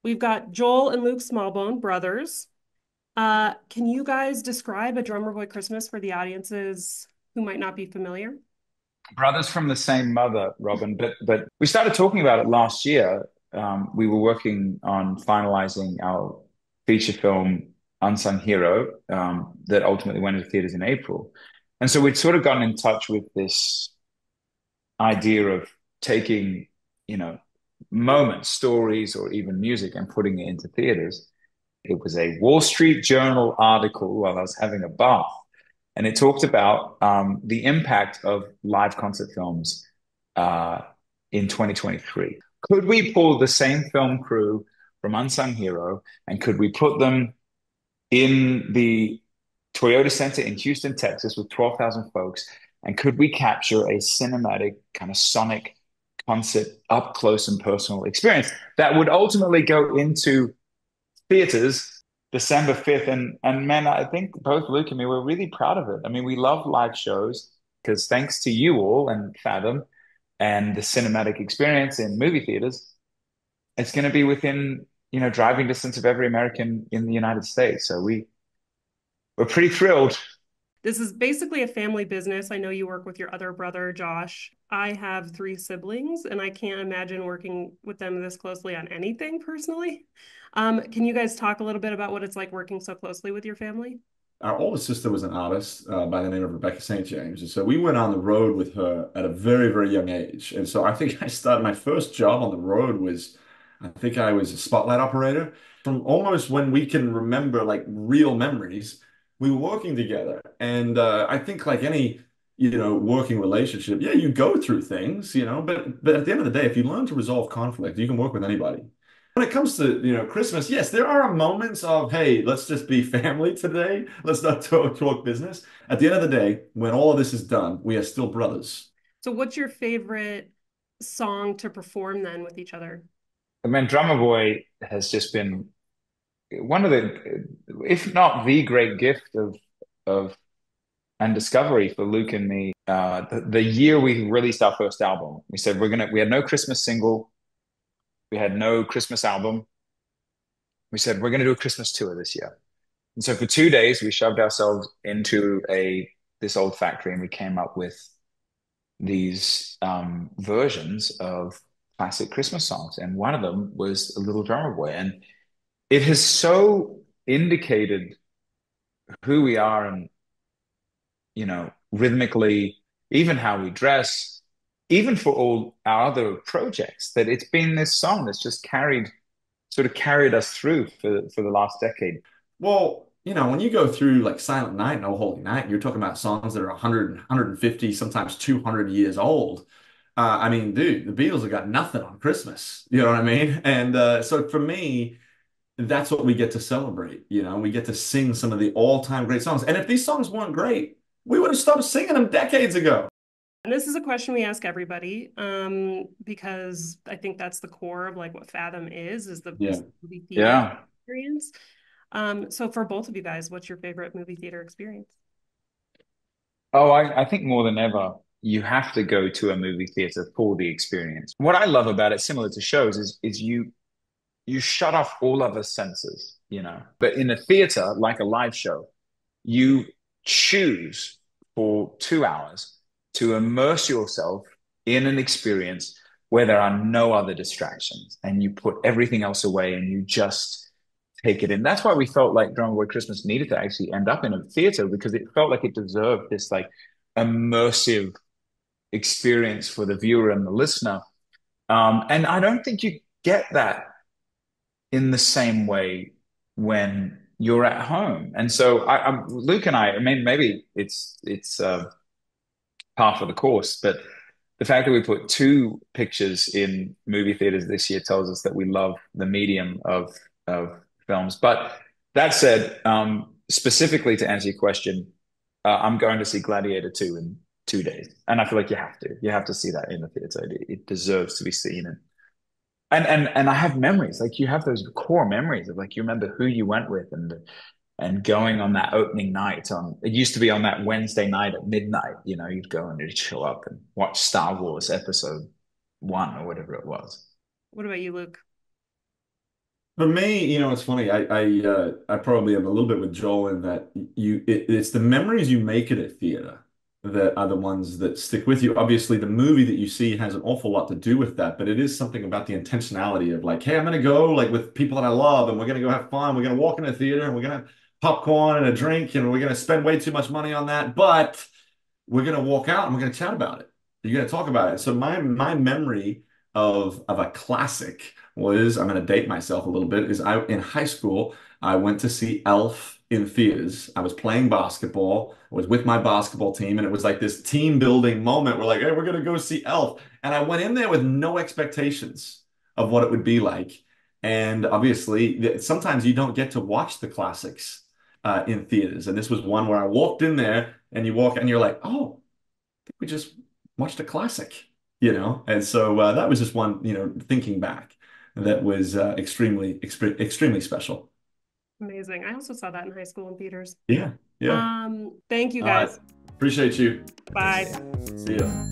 We've got Joel and Luke Smallbone, brothers. Can you guys describe A Drummer Boy Christmas for the audiences who might not be familiar? Brothers from the same mother, Robin, but we started talking about it last year. We were working on finalizing our feature film Unsung Hero that ultimately went into theaters in April. And so we'd sort of gotten in touch with this idea of taking, you know, moments, stories, or even music and putting it into theaters. It was a Wall Street Journal article while I was having a bath, and it talked about the impact of live concert films uh, in 2023. Could we pull the same film crew from Unsung Hero and could we put them in the Toyota Center in Houston, Texas, with 12,000 folks? And could we capture a cinematic kind of sonic concert up close and personal experience that would ultimately go into theaters December 5th? And man, I think both Luke and me were really proud of it. I mean, we love live shows because thanks to you all and Fathom and the cinematic experience in movie theaters, it's going to be within, driving distance of every American in the United States. So we're pretty thrilled. This is basically a family business. I know you work with your other brother, Josh. I have three siblings, and I can't imagine working with them this closely on anything personally. Can you guys talk a little bit about what it's like working so closely with your family? Our oldest sister was an artist by the name of Rebecca St. James. And so we went on the road with her at a very, very young age. And so I think I started my first job on the road was, I think I was a spotlight operator. From almost when we can remember like real memories, we were working together. And I think like any, working relationship, yeah, you go through things, but at the end of the day, if you learn to resolve conflict, you can work with anybody. When it comes to, Christmas, yes, there are moments of, hey, let's just be family today. Let's not talk business. At the end of the day, when all of this is done, we are still brothers. So, what's your favorite song to perform then with each other? I mean, Drummer Boy has just been one of the, if not the great gift of and discovery for Luke and me. The year we released our first album, we said we had no Christmas single, we had no Christmas album. We said we're gonna do a Christmas tour this year. And so for 2 days, we shoved ourselves into a this old factory and we came up with these versions of classic Christmas songs. And one of them was A Little Drummer Boy. And it has so indicated who we are and, rhythmically, even how we dress, even for all our other projects, that it's been this song that's just sort of carried us through for the last decade. Well, when you go through like Silent Night and Oh Holy Night, you're talking about songs that are 100, 150, sometimes 200 years old. I mean, dude, the Beatles have got nothing on Christmas. You know what I mean? And so for me, that's what we get to celebrate. We get to sing some of the all-time great songs. And if these songs weren't great, we would have stopped singing them decades ago. And this is a question we ask everybody, because I think that's the core of like what Fathom is Yeah. the movie theater Yeah. experience. So for both of you guys, what's your favorite movie theater experience? Oh, I think more than ever, you have to go to a movie theater for the experience. What I love about it, similar to shows, is you shut off all other senses, But in a theater, like a live show, you choose for 2 hours to immerse yourself in an experience where there are no other distractions, and you put everything else away and you just take it in. That's why we felt like Drummer Boy Christmas needed to actually end up in a theater because it felt like it deserved this like immersive experience for the viewer and the listener. And I don't think you get that in the same way when you're at home. And so Luke and I mean, maybe it's par for the course, but the fact that we put two pictures in movie theaters this year tells us that we love the medium of films. But that said, specifically to answer your question, I'm going to see Gladiator 2 in 2 days, and I feel like you have to see that in the theater. It deserves to be seen, and I have memories like you have those core memories of like you remember who you went with and going on that opening night on it used to be on that Wednesday night at midnight, you'd go and you'd show up and watch Star Wars episode 1 or whatever it was. What about you, Luke? For me, it's funny. I probably am a little bit with Joel in that it's the memories you make at a theater that are the ones that stick with you. Obviously, the movie that you see has an awful lot to do with that, but it is something about the intentionality of like, hey, I'm gonna go like with people that I love, and we're gonna go have fun. We're gonna walk in a theater, and we're gonna have popcorn and a drink, and we're gonna spend way too much money on that, but we're gonna walk out and we're gonna chat about it. You're gonna talk about it. So my memory of a classic was, I'm gonna date myself a little bit, is I in high school I went to see Elf in theaters. I was playing basketball. I was with my basketball team, and it was like this team building moment. We're like, hey, we're gonna go see Elf. And I went in there with no expectations of what it would be like. And obviously, sometimes you don't get to watch the classics in theaters. And this was one where I walked in there and you walk and you're like, oh, I think we just watched a classic, And so that was just one, thinking back, that was extremely special. Amazing. I also saw that in high school in theaters. Yeah, yeah. Thank you All right. guys. Appreciate you. Bye. See ya.